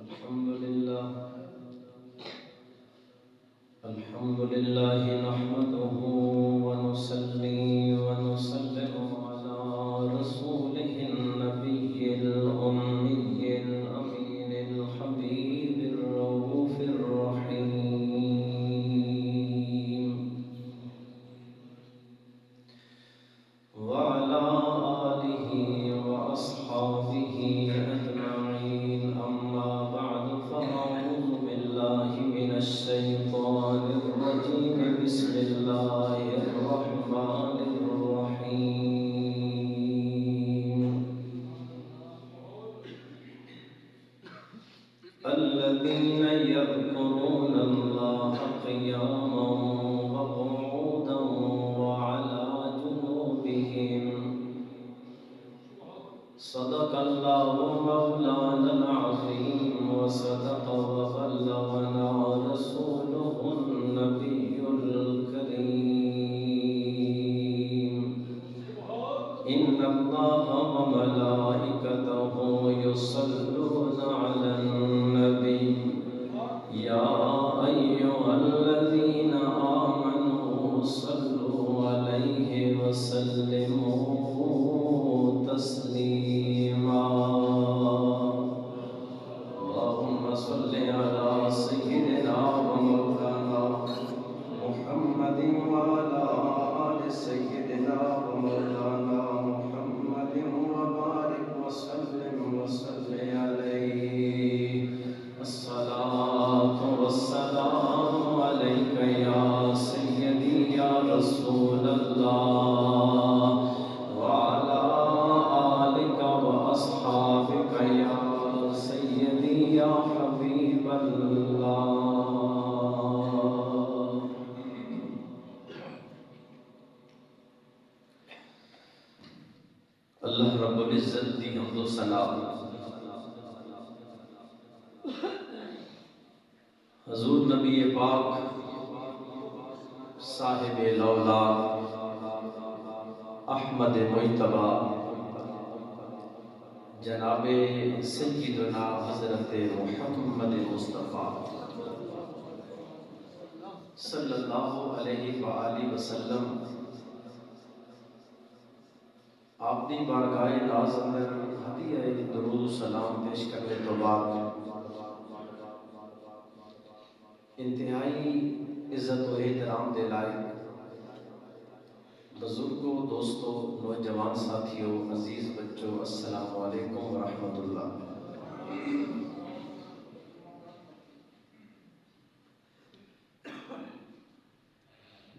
الحمد لله نحمده ونصلي ونسلم على رسوله النبي الأمي الأمين الحبيب الرؤوف الرحيم وعلى آله وأصحابه أجمعين. أما بعد فأعوذ بالله من الشيطان الرجيم. بسم الله الرحمن الرحيم. الذين يذكرون الله قياما وقعودا وعلى جنوبهم. صدق الله مولانا العظيم وصدق وبلغنا رسوله النبي الكريم. إن الله وملائكته يصلون على النبي يا أيها الذين آمنوا صلوا عليه وسلموا تسليما. اللهم صل على سيدنا ومولانا محمد وعلى آل سيدنا ومولانا محمد وبارك وسلم عليه. الصلاة والسلام عليك يا سيدي يا رسول الله وعلى آلك وأصحابك يا سيدي يا حبيب الله. اللہ رب العزت دی حمد و ثنا حضور نبی پاک صاحب الاولاد احمد مجتبی جناب سیدنا حضرت محمد مصطفیٰ صلی اللہ علیہ وآلہ وسلم آپ دی بارگاہ ناز اندر ہدیہ درود و سلام پیش کرنے تو بعد انتہائی عزت و احترام دے لائق بزرگوں، دوستوں، نوجوان ساتھیوں، عزیز بچوں، السلام علیکم ورحمۃ اللہ۔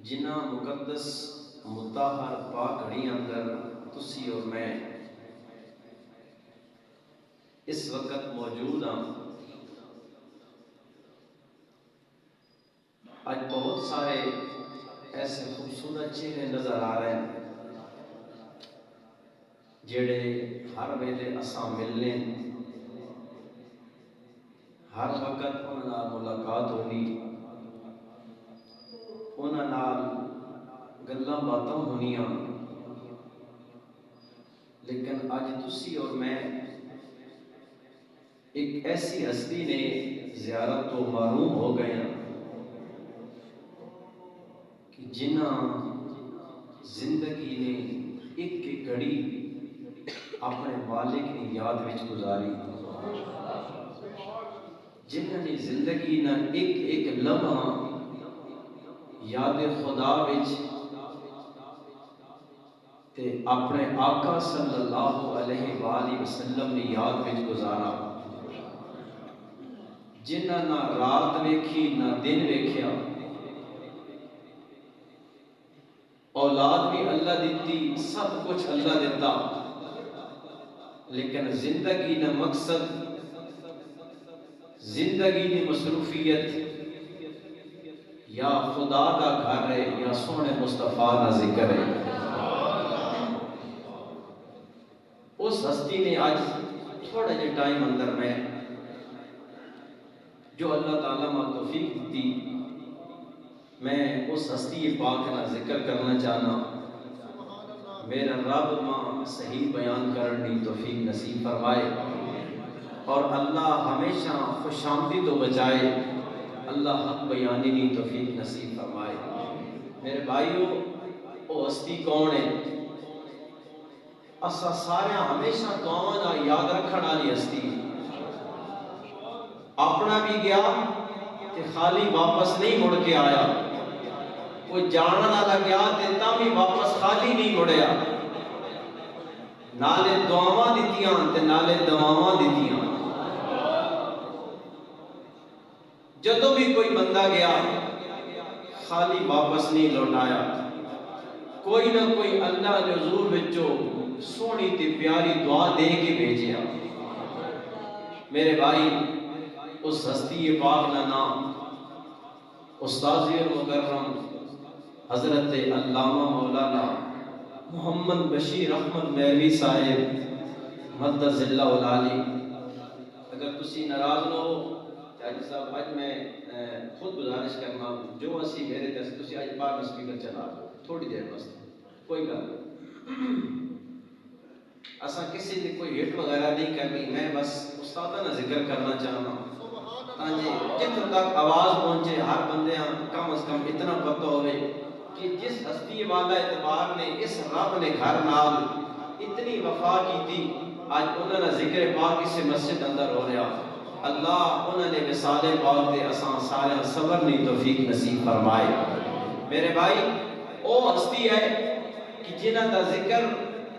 جنہ مقدس مطہر پاک گھڑی اندر تسی اور میں اس وقت موجود ہاں، آج بہت سارے ایسے خوبصورت چہرے نظر آ رہے ہیں جڑے ہر ویلے اساں ملنے، ہر وقت انہاں نال ملاقات ہونی، انہاں نال گلاں باتاں ہونیاں، لیکن اج تسی اور میں ایک ایسی ہستی نے زیارت تو محروم ہو گئے ہیں کہ جنہ زندگی نے ایک ایک گھڑی اپنے مالک کی یاد وچ گزاری، جنہ نے زندگی نہ ایک ایک لمحہ یاد خدا وچ تے اپنے آقا صلی اللہ علیہ وآلہ وسلم نے یاد وچ گزارا، جنہ نہ رات ویکھی نہ دن ویکھیا، اولاد بھی اللہ دیتی، سب کچھ اللہ دیتا، لیکن زندگی نہ مقصد، زندگی نہ مصروفیت، یا خدا دا گھر ہے یا سونے مصطفیٰ دا ذکر ہے۔ اس ہستی نے آج تھوڑے جے ٹائم اندر میں جو اللہ تعالیٰ ماں توفیق دی، میں اس ہستی پاک کا ذکر کرنا چاہنا، میرا رب ماں صحیح بیان کرنے توفیق نصیب فرمائے۔ اور اللہ ہمیشہ خوش آمدی تو بچائے، اللہ حق بیانی کی توفیق نصیب فرمائے۔ میرے بھائیو، وہ ہستی کون ہے؟ اسا سارے ہمیشہ دعاواں دا یاد رکھن والی ہستی، اپنا بھی گیا تے خالی واپس نہیں مڑ کے آیا، کوئی جانن والا گیا تے تاں بھی واپس خالی نہیں مڑیا، نالے دعاواں دتیاں تے نالے دواواں دتیاں۔ جدوں بھی کوئی بندہ گیا خالی واپس نہیں لوٹایا، کوئی نہ کوئی اللہ دے حضور وچوں سونی تے پیاری دعا دے کے بھیجیا۔ میرے بھائی، اس ہستی پاک کا نام استاذ مکرم حضرت علامہ مولانا محمد بشیر احمد مہروی صاحب مدد اللہ العالی۔ اگر تسی ناراض نہ ہو حاجی صاحب، اج میں خود گزارش کرنا جو اسی میرے دس تسی اج بعد سپیکر چلا دو تھوڑی دیر بس، کوئی گل نہیں، اساں کسی نے کوئی ہٹ وغیرہ نہیں کرنی، میں بس استادانہ ذکر کرنا چاہنا ہاں جی، جتوں تک آواز پہنچے ہر بندے کم از کم اتنا پتہ ہوئے کہ جس ہستی والا اعتبار نے اس رب نے گھر نال اتنی وفا کی تھی، آج انہوں نے ذکر پاک اس مسجد اندر ہو رہا، اللہ انہوں نے وصال پاک دے اساں سارے صبر نہیں توفیق نصیب فرمائے۔ میرے بھائی، او ہستی ہے کہ جنہ دا ذکر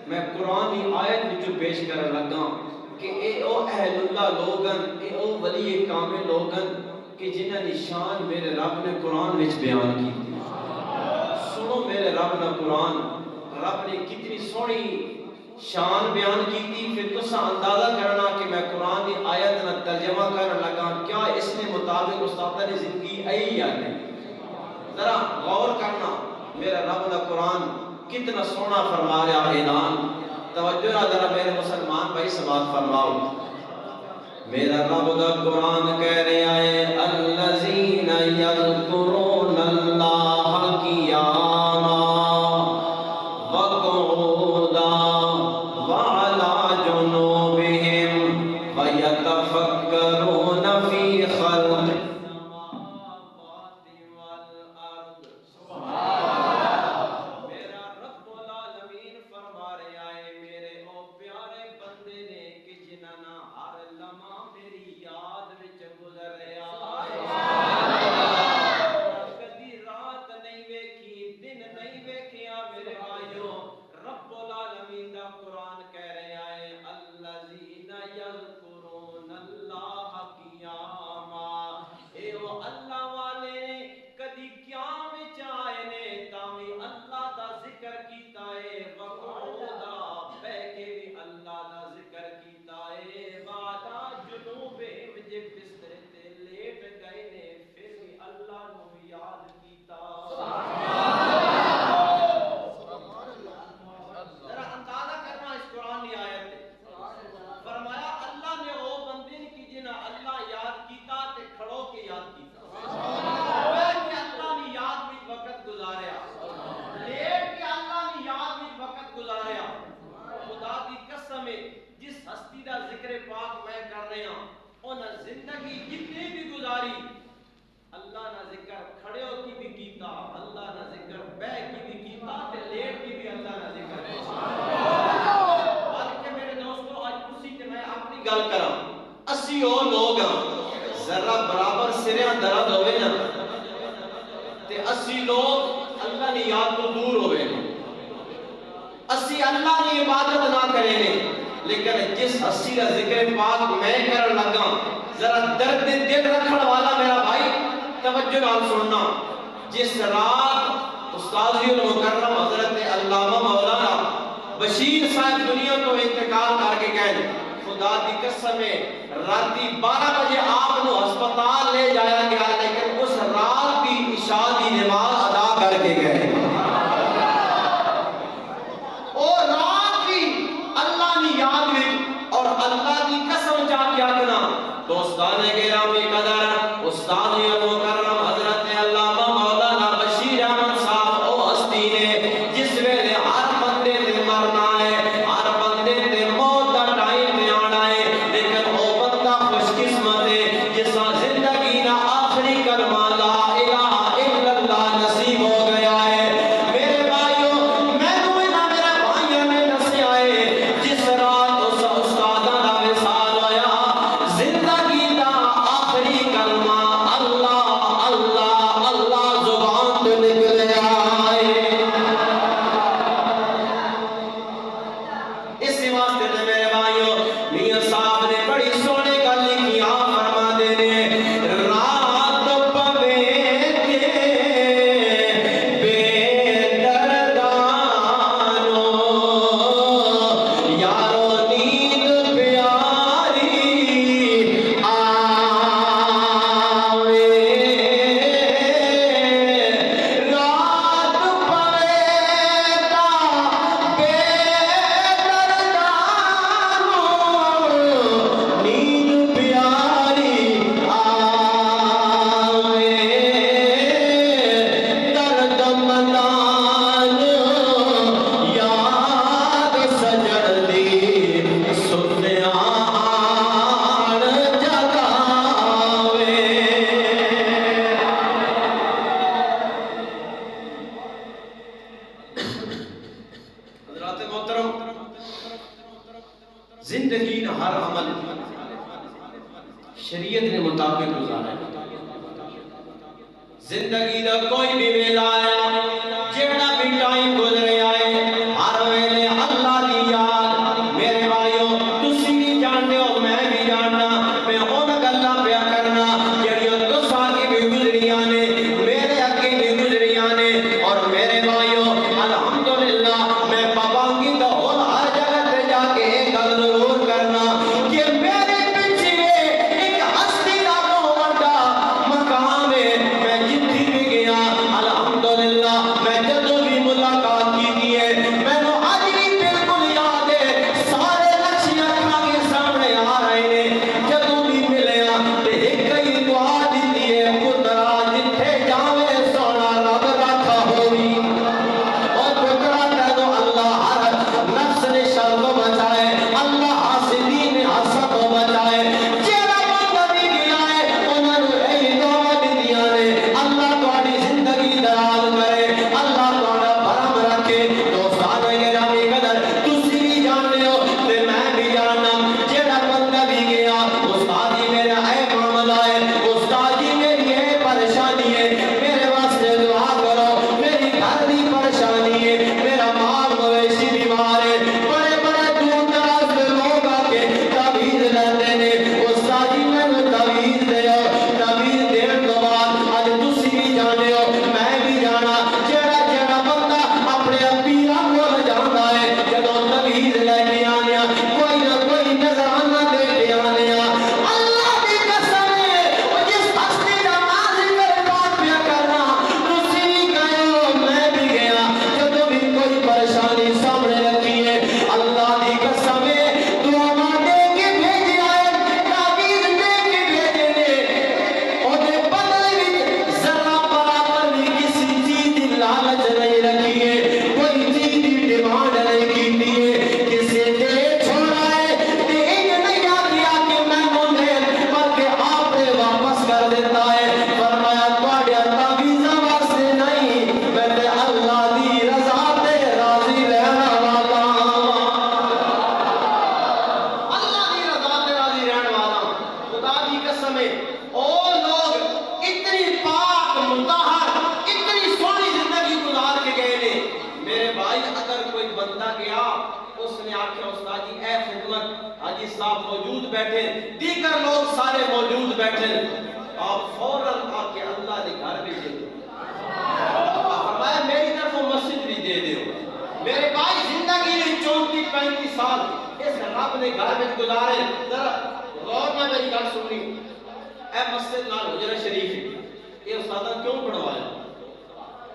میں قرآن کی آیت وچوں پیش کر لگا کہ اے او اہل اللہ لوگن، اے او ولی کامل لوگن کہ جنہ دی شان میرے رب نے قرآن وچ بیان کی۔ سنو میرے رب نے قرآن، رب نے کتنی سونی شان بیان کی تھی، پھر تسا اندازہ کرنا کہ میں قرآن کی آیت نہ ترجمہ کر لگا کیا اس نے مطابق استاد نے زندگی آئی یا نہیں؟ ذرا غور کرنا، میرا رب نے قرآن کتنا سونا فرما رہا اعلان، توجہ نہ ذرا میرے مسلمان بھائی سماعت فرماؤ۔ میرا رب دا قرآن کہہ رہا ہے الذین یذکرون اللہ قیاما وقعودا وعلی جنوبہم ویتفکرون فی خلق شریعت نے مطابق گزارا ہے۔ زندگی دا کوئی بھی ویلا آیا، جیڑا بھی ٹائم گزرے آئے، ہر ویلے اللہ دی یاد۔ میرے بھائیو تسی بھی جانتے ہو، میں بھی جاننا، میں ان گلاں پیا کرنا جڑیاں تساں کی بھی گزریاں نے، میرے اگے بھی گزریاں نے۔ اور میرے بھائیو الحمدللہ میں پابندی دا ہن ہر جگہ تے جا کے ایک گل ضرور کرنا کہ میرے پیچھے ایک ہستی دا بہت بڑا مقام ہے۔ میں جتھے بھی گیا الحمدللہ میں جدوں بھی ملاقات کی ہے، میں نو اج بھی بالکل یاد ہے، سارے نقش اکھاں کے سامنے آ رہے ہیں۔ جدوں بھی ملیا تے ایک ہی دعا دیتی ہے، پترا جتھے جاوے سونا رب رکھا ہوئی۔ اور پترا تینوں اللہ ہر نفس نے شر کو بچائے، اللہ حاسدین نے حسد کو بچائے۔ جیڑا بندہ بھی گیا ہے انہاں نو یہی دعا دیندیاں نے، اللہ تہاڈی زندگی دراز کرے، اللہ تہاڈا بھرم رکھے۔ دوستان گرامی قدر تسی بھی جانتے ہو تے میں بھی جاننا، جیڑا بندہ بھی گیا استاد جی میرا اے معاملہ ہے، استاد جی میری اے پریشانی ہے، میرے واسطے دعا کرو، میری گھر دی پریشانی ہے، میرا مال مویشی بیمار ہے، بڑے بڑے دور دراز کے لوگ آ کے تعویذ لیندے نے، استاد جی مینوں تعویذ دیو۔ تعویذ دین تو بعد اج تسی بھی جانتے ہو، میں بھی جانا، جیڑا جیڑا بندہ اپنے پیراں کول جاندا ہے، جدوں تعویذ لے کے آنے کوئی نہ کوئی نذرانہ دے کے آنے، اللہ دی قسم ہے او جس ہستی دا میں ذکر بات پیا کرنا، تسی بھی گئے ہو میں بھی گیا، جدوں بھی کوئی پریشانی سامنے رکھی ہے اللہ دی قسم ہے دعا دے کے بھیجیا ہے، تعویذ دے کے بھیجے نے، اودے بدلے وچ ذرا برابر بھی کسی چیز دی لالچ نہیں رکھی ہے، کوئی چیز دی ڈیمانڈ نہیں کیتی ہے، کسی دے چھوڑا ہے تے انج نہیں آکھیا کہ میں دے، بلکہ آپ نے واپس کر دیتا ہے، فرمایا تہاڈے تعویذاں واسطے نہیں، میں تے اللہ دی رضا تے راضی رہنا والا ہاں۔ اللہ دی رضا تے راضی رہن والا ہوں۔ خدا دی قسم ہے او لوگ اتنی پاک مطہر اتنی سونی زندگی گزار کے گئے نے۔ میرے بھائی اگر کوئی بندہ گیا اس نے آکھیا استاد جی اے خدمت حاجی صاحب موجود بیٹھے، دیگر لوگ سارے موجود بیٹھے، آپ فوراً آ کے اللہ دے گھر بھی دے دو، فرمایا میری طرف مسجد بھی دے دیو۔ میرے بھائی زندگی نے 34-35 سال اس رب نے گھر میں گزارے، ذرا غور نہ میری گل سننی، اے مسجد نال حجرہ شریف یہ استاد کیوں بنوایا؟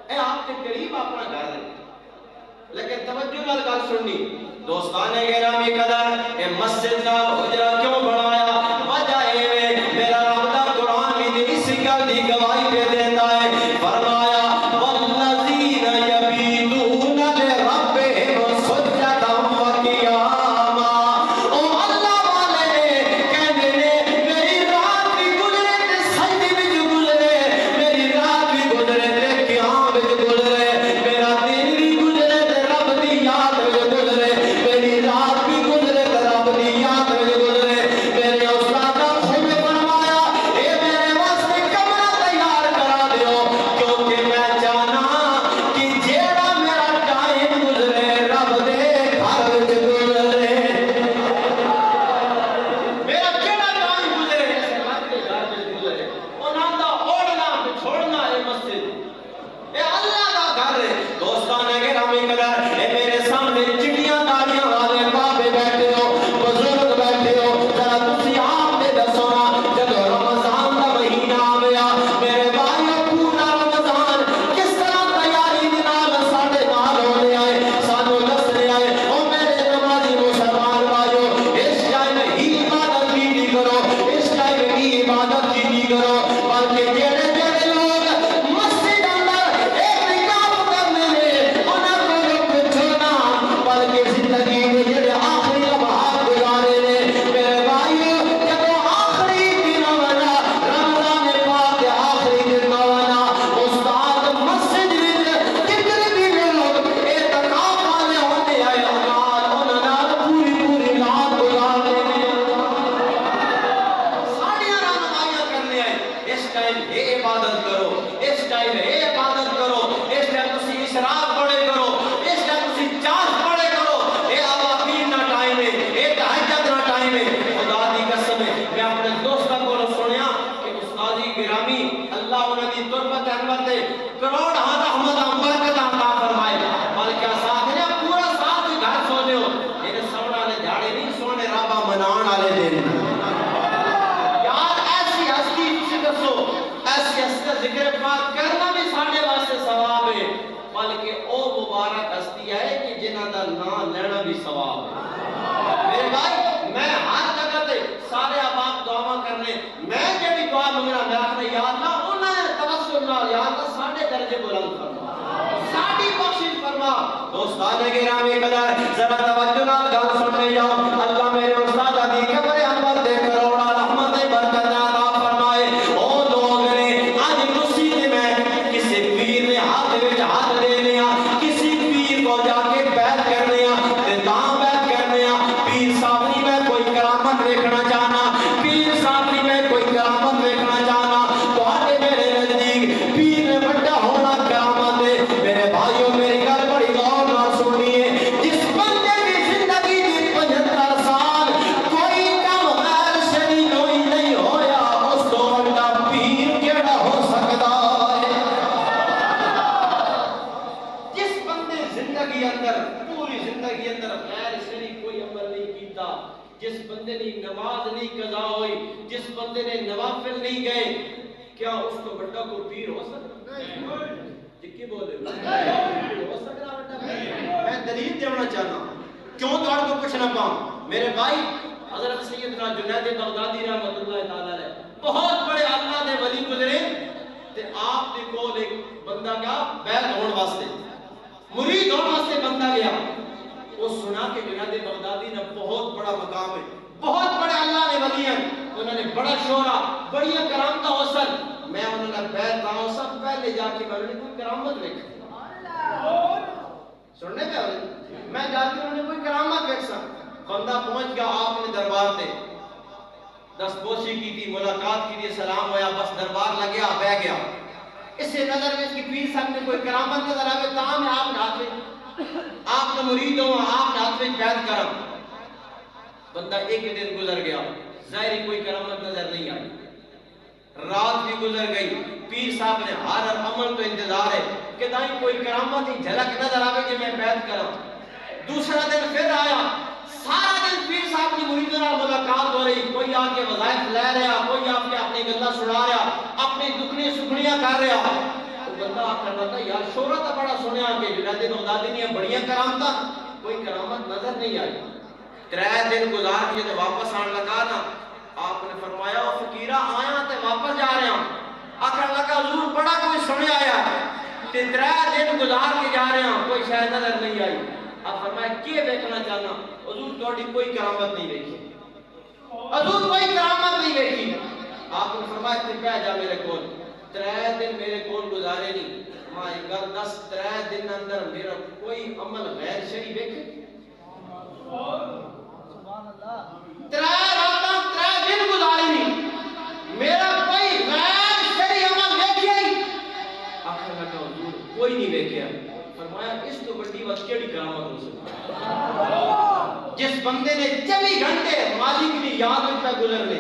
اے آپ کے قریب اپنا گھر ہے، لیکن توجہ نال گل سننی، دوستان گرامی قدر اے مسجد نال حجرہ کیوں بنوایا؟ وجہ اے میرا رب دا قرآن بھی اس گل دی گواہی دے دیندا ہے، فرمایا والذین یبیتون لربہم سجدا وقیاما۔ او اللہ والے کہندے نے میری رات بھی گزرے تے سجدے وچ گزرے، میری رات بھی گزرے تے قیام وچ گزرے، میرا دن بھی گزرے تے رب دی یاد وچ گزرے، میری رات بھی گزرے تے رب دی یاد وچ گزرے، گرامی اللہ انہاں دی تربت انور تے کروڑ ہاں رحمت برکت عطا فرمائے بلکہ ساتھ نے پورا ساتھ گھر سو دیو یہ سونا والے دھاڑے نہیں سونے رابا منان والے دن یار ایسی ہستی سے دسو ایسی ہستی کا ذکر پاک کرنا بھی ساڑھے واسطے ثواب ہے بلکہ او مبارک ہستی ہے کہ جنہاں دا نام لینا بھی ثواب ہے میرے بھائی میں ہر جگہ تے سارے احباب دعا کرنے میں جڑی دعا منگنا میں آخر یا اللہ انہاں نے توسل نال یا اللہ ساڑھے درجے بلند فرما ساڑھی بخشش فرما دوستان گرامی قدر ذرا توجہ نال گل سننے جاؤ اللہ میرے استاد ابھی قبر انور دے کروڑا رحمت برکت عطا فرمائے او لوگ نے آج مسجد میں کسی پیر نے ہاتھ وچ ہاتھ دے لیا کسی پیر کو جا کے بیعت کرنے تے تاں بیعت کرنے پیر صاحب نہیں میں کوئی کرامت دیکھنا چاہنا پیر صاحب نہیں میں کوئی کرامت دیکھنا چاہنا تواڈے میرے نزدیک پیر نے بڑا ہونا کرامت ہے میرے بھائیو میری گل بڑی غور نال سنیے جس بندے کی زندگی دی 75 سال کوئی کم غیر شرعی کوئی نہیں ہویا اس تو بڑا پیر کیڑا ہو سکتا ہے جس بندے زندگی اندر پوری زندگی اندر غیر شرعی کوئی عمل نہیں کیتا جس بندے نے نماز نہیں قضا ہوئی جس بندے نے نوافل نہیں گئے کیا اس کو بڑا کو پیر ہو سکتا نہیں کی بولے ہو سکتا بڑا میں دلیل دینا چاہنا کیوں تو کو پوچھنا پاؤں میرے بھائی حضرت سیدنا جنید بغدادی رحمۃ اللہ تعالی علیہ بہت بڑے اللہ دے ولی گزرے تے آپ دے کول ایک بندہ کا بیعت ہون واسطے مرید ہون واسطے بندہ گیا وہ سنا کہ جنید بغدادی نے بہت بڑا مقام ہے بہت بڑے اللہ نے ولی ہیں انہوں نے بڑا شہرا بڑی کرامت حاصل میں انہوں نے بیعت لاؤں سب پہلے جا کے میں نے کوئی کرامت دیکھی سننے پہ میں جا کے انہوں نے کوئی کرامت دیکھ سکتا بندہ پہنچ گیا آپ نے دربار تے دستپوشی کی تھی ملاقات کی تھی سلام ہویا بس دربار لگیا بہ گیا اس سے نظر میں اس کی پیر صاحب نے کوئی کرامت نظر آئے تاں میں آپ نے ہاتھ آپ نے مرید ہوں آپ نے ہاتھ میں بیعت کرم بندہ ایک دن گزر گیا ظاہری کوئی کرامت نظر نہیں آئی رات بھی گزر گئی پیر صاحب نے ہر عمل تو انتظار ہے کہ دائیں کوئی کرامت ہی جھلک نظر آوے کہ میں بیعت کروں دوسرا دن پھر آیا سارا دن پیر صاحب کی مریدوں نال ملاقات ہو رہی کوئی آ کے وظائف لے رہا کوئی آ کے اپنی گلاں سنا رہا اپنی دکھنی سکھنیاں کر رہا وہ بندہ آخر لگا یار شہرت بڑا سنیا کہ جنید بغدادی نے بڑیاں کرامتاں کوئی کرامت نظر نہیں آئی 3 دن گزار کے جب واپس آن لگا نا آپ نے فرمایا او فقیرہ آیا تے واپس جا رہے ہیں آخر لگا حضور بڑا کوئی سنے آیا تے 3 دن گزار کے جا رہے ہیں کوئی شاید نظر نہیں آئی آپ فرمایا کیا دیکھنا چاہنا حضور تہاڈی کوئی کرامت نہیں دیکھی حضور کوئی کرامت نہیں دیکھی آپ نے فرمایا تے پہ جا میرے کول 3 دن میرے کول گزارے نہیں ماں ایک گل 3 دن اندر میرا کوئی عمل غیر شرعی دیکھے سبحان اللہ 3 راتاں 3 دن گزارے نہیں میرا کوئی غیر شرعی عمل دیکھے آخر لگا حضور کوئی نہیں دیکھا فرمایا اس تو بڑی بات کیڑی کرامت ہو سکتی جس بندے نے 24 گھنٹے مالک کی یاد میں گزرنے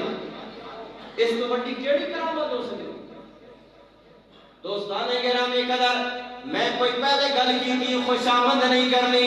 اس تو بڑی کیڑی کرامت ہو سکتی دوستان گرامی قدر میں کوئی پہلے گل کی خوشامد نہیں کرنی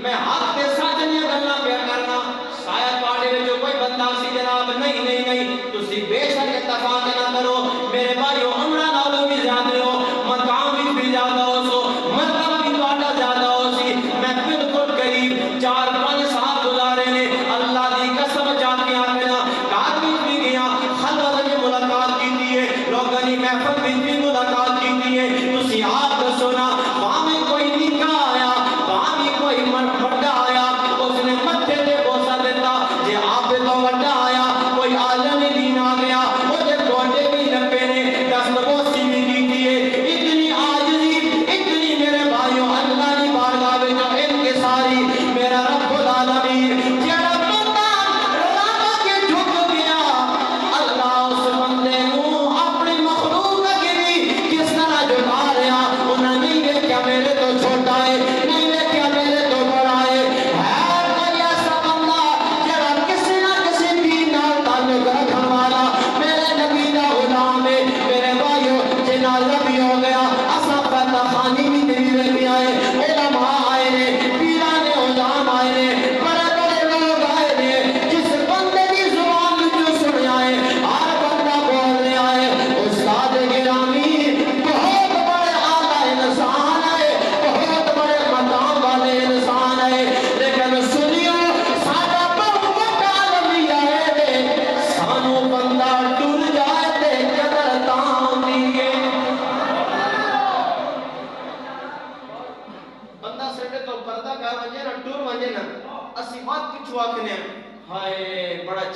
میں حق کے ساتھ نہیں گلنا پیا کرنا شاید پاڑے میں جو کوئی بندہ سی جناب نہیں تسی بے شک اتفاق نہ کرو میرے بھائیو عمرہ نالوں بھی زیادہ ہو مقام بھی زیادہ ہو سو مرتبہ بھی تواڈا زیادہ ہو سی میں بالکل قریب 4-5 سال گزارے نے اللہ دی قسم جا کے آکھنا گھر وچ بھی گیا خلوت میں ملاقات کی ہے لوگاں دی محفل وچ بھی ملاقات کی ہے تسی آپ سنا وہاں میں کوئی نکاح آیا وہاں بھی کوئی بڑا آیا اس نے متھے تے بوسہ دیتا جے آپ تو بڑا آیا کوئی عالم دین آ گیا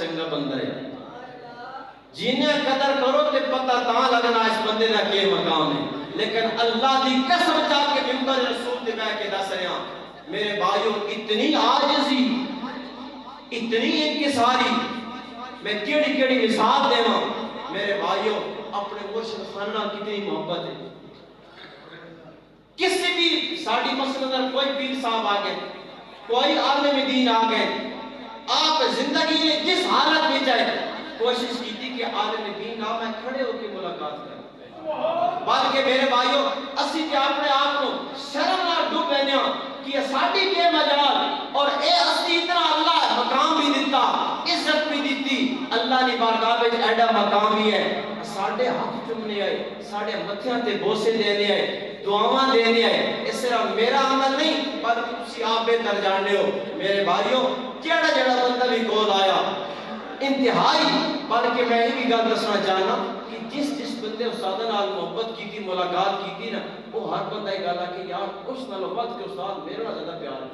چنگا بندہ ہے. جنہیں قدر کرو تے پتہ تاں لگنا اس بندے دا کیا مقام ہے. لیکن اللہ دی قسم جا کے ممبر رسول تے بیٹھ کے دس رہا میرے بھائیوں اتنی عاجزی اتنی انکساری میں کیڑی کیڑی مثال دیواں میرے بھائیوں اپنے مرشد خانہ کتنی محبت ہے. کسی بھی ساڑی مسئلہ در کوئی پیر صاحب آ گئے کوئی عالم دین آ گئے آپ زندگی میں جس حالت میں جائے کوشش کی تھی کہ عالم دین نہ میں کھڑے ہو کے ملاقات کریں. بلکہ میرے بھائیوں اسی تے اپنے آپ کو شرم نہ ڈوب لینے کہ ساڑی کے مجال اور اے اسی اتنا اللہ مقام بھی دیتا عزت بھی دیتی اللہ نے بارگاہ میں ایڈا مقام بھی ہے. ساڑے ہاتھ چمنے آئے ساڑے متھیاں تے بوسے دینے آئے دعاواں دینے آئے. اس طرح میرا عمل نہیں بلکہ تسی آپ بہتر جاننے ہو میرے بھائیوں کیڑا جڑا بندہ بھی کول آیا انتہائی. بلکہ میں یہ بھی گل دسنا چاہنا کہ جس بندے استاد نال محبت کی تھی ملاقات کی تھی نا وہ ہر بندہ یہ گل کہ یار اس نال وقت کے استاد میرے نال زیادہ پیار ہے.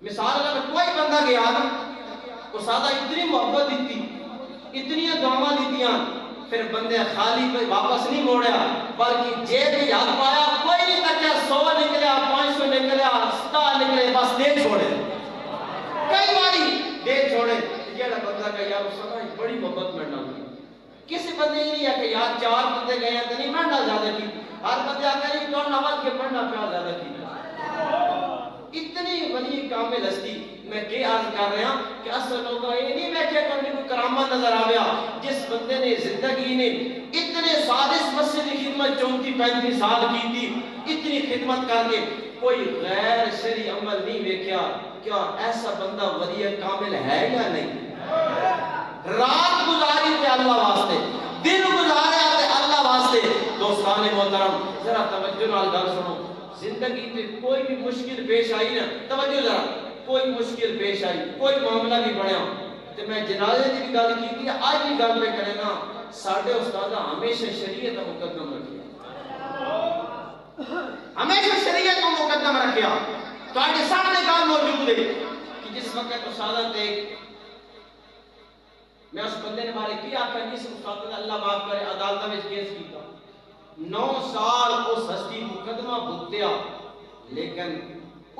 مثال اگر کوئی بندہ گیا نا استاد اتنی محبت دیتی اتنی دعاواں دیتیاں پھر بندے خالی کوئی واپس نہیں موڑیا بلکہ جیب میں ہاتھ پایا کوئی نہیں تکیا 100 نکلیا 500 نکلیا 70 نکلے بس دے چھوڑے. کئی باری دے چھوڑے جیڑا بندہ کہ یار استاد بڑی محبت میں ڈال کسی بندے ہی نہیں ہے کہ یار 4 بندے گئے ہیں تو نہیں میں زیادہ کی ہر بندہ کہے تو نواز کے پڑھنا پیا زیادہ کی. اتنی ولی کامل ہستی میں کیا عرض کر رہا ہوں کہ اصل لوگوں یہ نہیں بیٹھے کرنے کو کرامت نظر آیا جس بندے نے زندگی نے اتنے سال اس مسجد کی خدمت 34-35 سال کی تھی اتنی خدمت کر کے کوئی غیر شرعی عمل نہیں دیکھا. کیا ایسا بندہ ولی کامل ہے یا نہیں؟ رات گزاری تے اللہ واسطے دن گزارے تے اللہ واسطے. دوستان محترم ذرا توجہ نال گل سنو. زندگی تے کوئی بھی مشکل پیش آئی نا توجہ ذرا کوئی مشکل پیش آئی کوئی معاملہ بھی بنیا تے میں جنازے دی گل کی تھی آج بھی گل پہ کرے نا ساڈے استاد ہمیشہ شریعت مقدم رکھیا ہمیشہ شریعت کو مقدم رکھیا. تو آج سامنے گل موجود ہے کہ جس وقت استاد تے میں اس بندے نے بارے کی آکھا جس استاد نے اللہ معاف کرے عدالت میں کیس کیتا 9 سال اس ہستی مقدمہ بھگتیا لیکن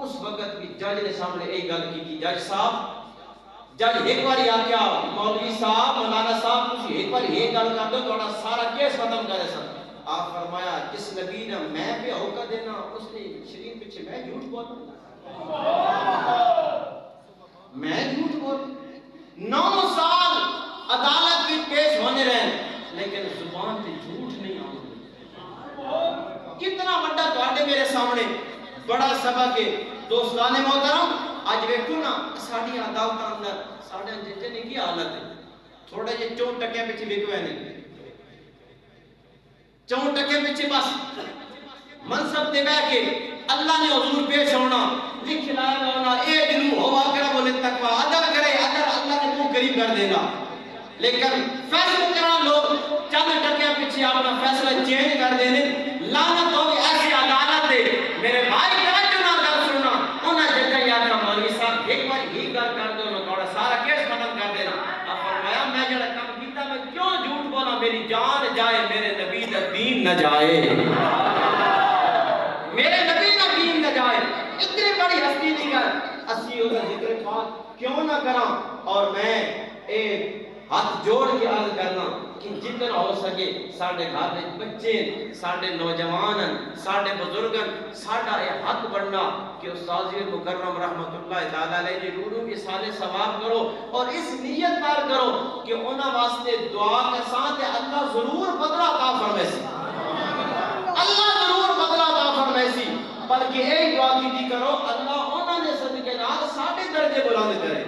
اس وقت بھی جج نے سامنے ایک گل کی تھی جج ایک باری آکھیا مولوی صاحب مولانا صاحب تسی ایک بار یہ گل کر دو تھوڑا سارا کیس ختم کرے سن. آپ فرمایا جس نبی نے میں پہ ہوکا دینا اس نے شریف پیچھے میں جھوٹ بولا میں جھوٹ بول 9 سال عدالت بھی پیش ہونے رہے لیکن زبان تے جھوٹ نہیں آتا. کتنا بڑا تواڈے میرے سامنے بڑا سبق ہے. دوستان محترم اج ویکھو نا ساڈی عدالت اندر ساڈے ججے نے کی حالت ہے تھوڑے جے 4 ٹکے پیچھے ویکھو نہیں 4 ٹکے پیچھے بس منصب تے بیٹھ کے اللہ نے حضور پیش ہونا لکھ لایا ہونا اے دلو ہوا کرا بولے تقوی ادب کرے اگر اللہ نے تو قریب کر دے گا. لیکن فیصلہ کرنا لوگ چند ٹکے پیچھے اپنا فیصلہ چینج کر دینے لعنت ہو ایسی عدالت ہے. میرے بھائی توجہ نہ کر سننا انہاں جگہ یاد کر مولوی صاحب ایک بار ہی گل کر دو میں تھوڑا سارا کیس ختم کر دینا. اب فرمایا میں جڑا کام کیتا میں کیوں جھوٹ بولا میری جان جائے میرے نبی دا دین نہ جائے میرے نبی کا دین نہ جائے. اتنی بڑی ہستی نہیں کر اسی اس ذکر پاک کیوں نہ کراں. اور میں ایک ہاتھ جوڑ کے عرض کرنا کہ جتنا ہو سکے ساڈے گھر میں بچے ساڈے نوجوان ساڈے بزرگن ساڈا یہ حق بننا کہ استاد مکرم رحمت اللہ تعالی علیہ کی روح کے سارے ثواب کرو اور اس نیت پر کرو کہ انہاں واسطے دعا کے ساتھ اللہ ضرور بدلہ عطا فرمائے اللہ ضرور بدلہ عطا فرمائے بلکہ ایک دعا کی کرو اللہ انہاں نے صدقے نال ساڈے درجے بلند کرے.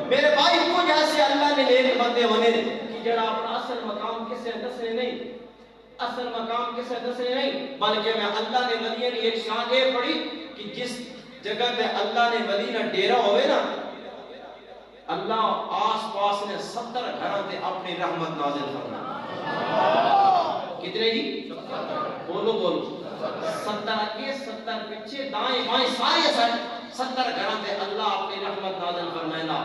میرے بھائی کو جیسے اللہ نے نیک بندے ہونے کہ جڑا اپنا اصل مقام کسے دسنے نہیں اصل مقام کسے دسنے نہیں بلکہ میں اللہ نے ولیوں نے ایک شان یہ پڑھی کہ جس جگہ پہ اللہ نے ولی نہ ڈیرا ہوئے نا اللہ آس پاس نے 70 گھراں تے اپنی رحمت نازل فرمائے. کتنے جی بولو 70 کے 70 پیچھے دائیں بائیں سارے 70 گھراں تے اللہ اپنی رحمت نازل فرمائنا.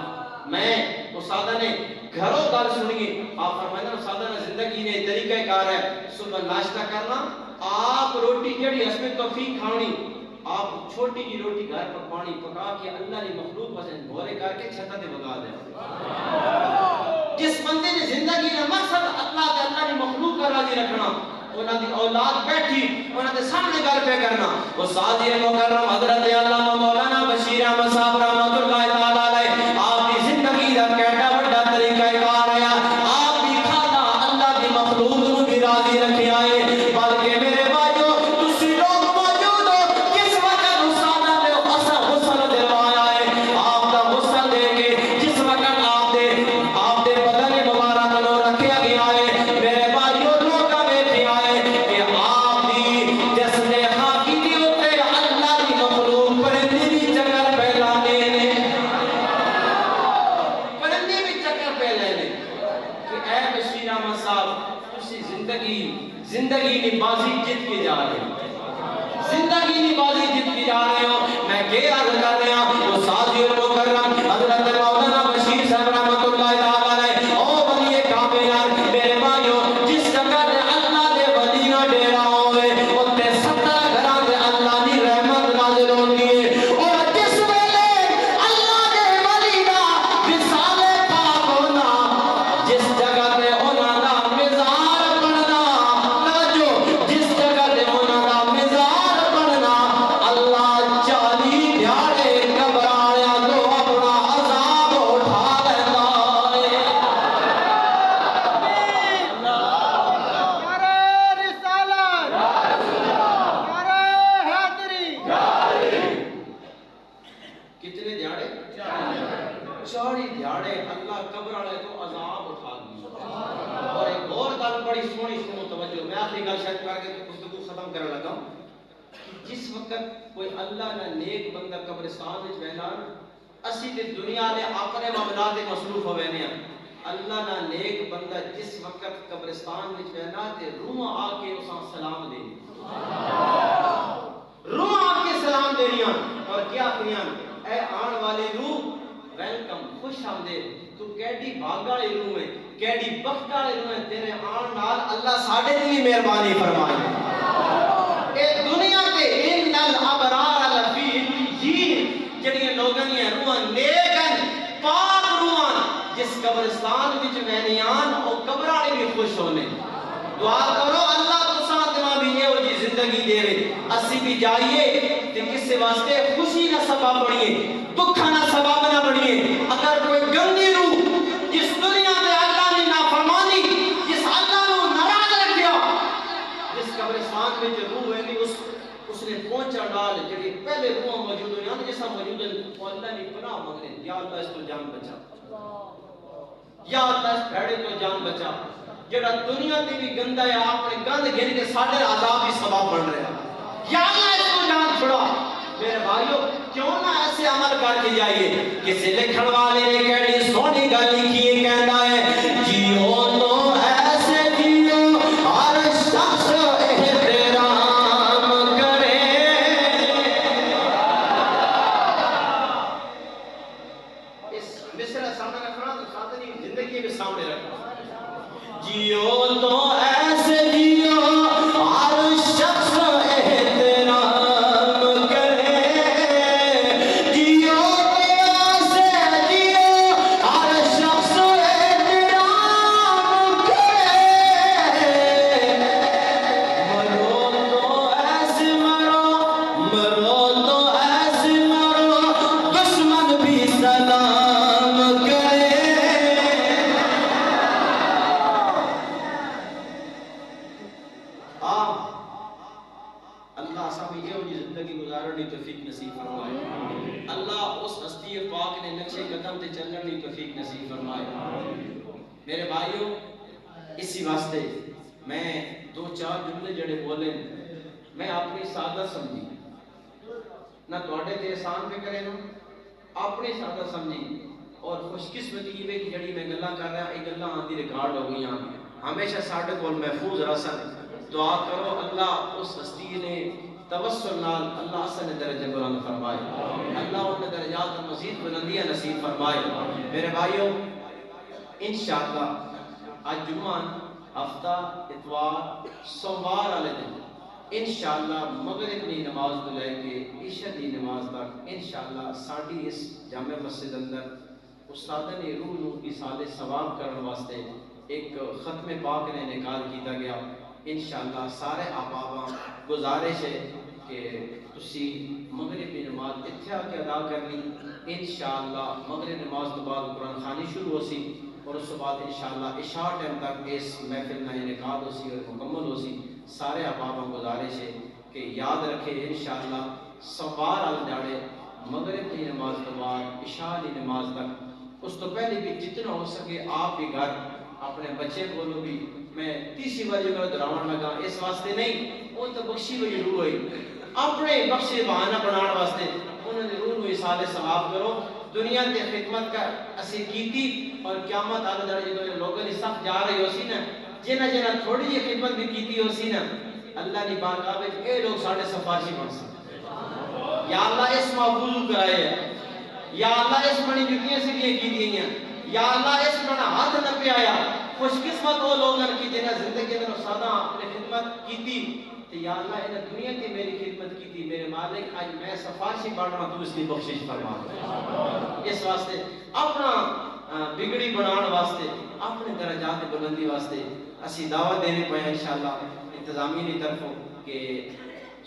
میں استاد نے گھروں گل سنی آپ فرمائنا استاد نے زندگی نے طریقہ کار ہے صبح ناشتہ کرنا آپ روٹی جڑی اس میں توفیق کھانی آپ چھوٹی جی روٹی گھر پر پانی پکا کے اللہ کی مخلوق پسند بھورے کر کے چھتا تے بگا دے. جس بندے نے زندگی کا مقصد اللہ تے اللہ کی مخلوق کا راضی رکھنا انہاں دی اولاد بیٹھی انہاں دے سامنے گل پہ کرنا وہ سادی مکرم حضرت علامہ مولانا بشیر احمد صاحب رحمۃ اللہ تعالی علیہ آپ کی زندگی دا کیڑا بڑا طریقہ کار ہے آپ بھی کھانا اللہ دی مخلوق نو بھی راضی رکھے آئے بلکہ میرے بھائیو تسی لوگ موجود ہو کس وقت استاد نے اسا غسل دلوایا ہے آپ دا غسل دے کے جس وقت آپ دے بدن مبارک نو رکھیا گیا ہے میرے بھائیو لوگ بیٹھے آئے کہ آپ دی جس نے خاکی دی ہوتے اللہ دی مخلوق پرندے بھی چکر پہ لانے پرندے بھی چکر پہ لینے کہ اے بشیر احمد صاحب تسی زندگی کی بازی جیت کے جا رہے ہو زندگی کی بازی جیت کے جا رہے ہو میں کیا عرض کر رہا ہوں وہ ساتھی مکرم حضرت مولانا بشیر صاحب رحمۃ اللہ تعالی علیہ او ولی کاملان میرے بھائیو جس جگہ تے اللہ دے ولی نہ ڈیرا ہوئے اوتے 70 گھراں تے اللہ دی رحمت نازل ہوندی ہے اور جس ویلے اللہ دے ولی دا وصال پاک ہونا جس جگہ تے انہاں دا مزار بننا جو جس جگہ تے انہاں دا مزار بننا اللہ 40 دیہاڑے قبر والےاں تو اپنا عذاب اٹھا لیندا ہے. کتنے دیہاڑے 40 دیہاڑے اللہ قبر والے تو عذاب اٹھا لیا. اور ایک اور گل بڑی سونی سنو توجہ میں آخری گل شاید کر کے گفتگو ختم کرنے لگا ہوں. جس وقت کوئی اللہ نہ نیک بندہ قبرستان وچ بیٹھا اسی تے دنیا دے اپنے معاملات وچ مصروف ہوئے نے اللہ نہ نیک بندہ جس وقت قبرستان وچ بیٹھا تے روح آ کے اساں سلام دے روح آ کے سلام دینیاں اور کیا کہیاں اے آن والی روح ویلکم خوش آمدید تو کیڈی بھاگ والی روح ہے کیڈی بخت والی روح ہے تیرے آن نال اللہ ساڈے تے بھی مہربانی فرمائے. اے دنیا تے ان الابرار لفی الجین جڑی لوگاں دی روحاں نیک ہیں پاک روحاں جس قبرستان وچ وینیان او قبر والے بھی خوش ہونے. دعا کرو اللہ تساں تمام بھی یہ جی زندگی دے اسی بھی جائیے تے کس واسطے خوشی کا سبب بنیے دکھاں کا سبب نہ بنیے. اگر کوئی گندی روح جس دنیا میں اللہ نے نافرمانی جس اللہ کو ناراض رکھیا جس قبرستان میں جو روح ہے اس نے پہنچا ڈال جڑی پہلے روح موجود ہوئی ہیں جیسا موجود ہے وہ اللہ نے پناہ مانگنے یا اللہ اس کو جان بچا یا اللہ اس بھیڑے کو جان بچا جڑا دنیا تے بھی گندا ہے اپنے گند گن کے ساڈے عذاب بھی سبب بن رہا یا اللہ اس کو جان چھڑا. میرے بھائیو کیوں نہ ایسے عمل کر کے جائیے. کسی لکھن والے نے کہڑی سونی گل لکھی ہے کہندا ہے جیو تو ایسے جیو ہر شخص احترام کرے. اس مصرع سامنے رکھنا تو ساتھ نہیں زندگی بھی سامنے رکھنا. جیو تو ایسے جیو ہر شخص احترام کرے. جیو تو ایسے جیو ہر شخص احترام کرے. مرو تو ایسے مرو تو ایسے مرو دشمن بھی سلام کرے. اللہ سب یہ ہوئی زندگی گزارنے توفیق نصیب فرمائے. اللہ اس ہستی پاک نے نقشے قدم تے چلنے کی توفیق نصیب فرمائے. میرے بھائیو اسی واسطے میں 2-4 جملے جڑے بولے میں اپنی سادہ سمجھی نہ تواڈے تے احسان پہ کرے نا اپنی سادہ سمجھی اور خوش قسمتی یہ کہ جڑی میں گلاں کر رہا یہ گلاں آندی ریکارڈ ہو گئی ہمیشہ ساڈے کول محفوظ رسن. دعا کرو اللہ اس ہستی نے توسل نال اللہ اصل درجے بلند فرمائے، اللہ ان درجات مزید بلندیاں نصیب فرمائے۔ میرے بھائیوں، انشاءاللہ آج جمعہ، ہفتہ اتوار سوموار والے دن انشاءاللہ مغرب کی نماز تو لے کے عشاء کی نماز تک انشاءاللہ ساڑی اس جامع مسجد اندر استاد نے روح نو ایصال ثواب کرنے واسطے ایک ختم پاک نے انعقاد کیتا گیا۔ انشاءاللہ سارے احباباں گزارش ہے کہ تسی مغرب کی نماز اتھے آ کے ادا کرنی۔ انشاءاللہ مغرب نماز تو بعد قرآن خوانی شروع ہو سی اور اس کے بعد انشاءاللہ عشاء ٹائم تک اس محفل کا انعقاد ہو سی اور مکمل ہو سی۔ سارے احباباں گزارش ہے کہ یاد رکھے انشاءاللہ سوار آل جاڑے مغرب کی نماز تو بعد عشاء کی نماز تک اس تو پہلے بھی جتنا ہو سکے آپ بھی گھر اپنے بچے بولو بھی میں تیسری بار جو دراؤن لگا اس واسطے نہیں، وہ تو بخشی ہوئی روح ہوئی اپنے بخشے بہانہ بنانے واسطے انہوں نے روح ہوئی سال ثواب کرو دنیا تے خدمت کا اسی کیتی اور قیامت آل جاڑے جو لوگوں نے سب جا رہی ہو سی نا جنہ جنہ تھوڑی جی خدمت بھی کیتی ہو سی نا اللہ نے بارگاہ میں اے لوگ ساڑھے سفارشی بن سکتے یا اللہ اس محفوظ کرائے ہیں، یا اللہ اس منی جتنی سے بھی کی دی ہیں، یا اللہ اس منہ ہاتھ نہ پہ آیا۔ خوش قسمت وہ لوگاں کی جنہ زندگی میں سادہ اپنے خدمت کی تھی تو یا اللہ انہیں دنیا کی میری خدمت کی تھی میرے مالک آج میں سفارشی بڑھنا تو اس کی بخشش فرما۔ اس واسطے اپنا بگڑی بنان واسطے اپنے درجات بلندی واسطے اسی دعوت دینے پہ انشاءاللہ انتظامی کی طرفوں کہ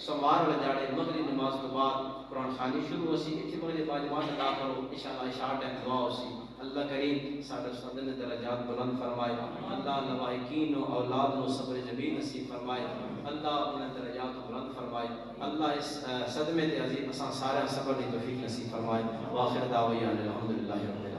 سوموار والے جاڑے مغرب نماز تو بعد قرآن خوانی شروع ہو سی اتنی مغرب باجماعت ادا کرو انشاءاللہ عشاء ٹائم دعا ہو سی۔ اللہ کریم سارے استاد نے درجات بلند فرمائے، اللہ لوائقین و اولاد و صبر جمیل نصیب فرمائے، اللہ اپنے درجات بلند فرمائے، اللہ اس صدمے تے عظیم اساں سارے صبر کی توفیق نصیب فرمائے۔ وآخر دعوانا الحمدللہ رب العالمین۔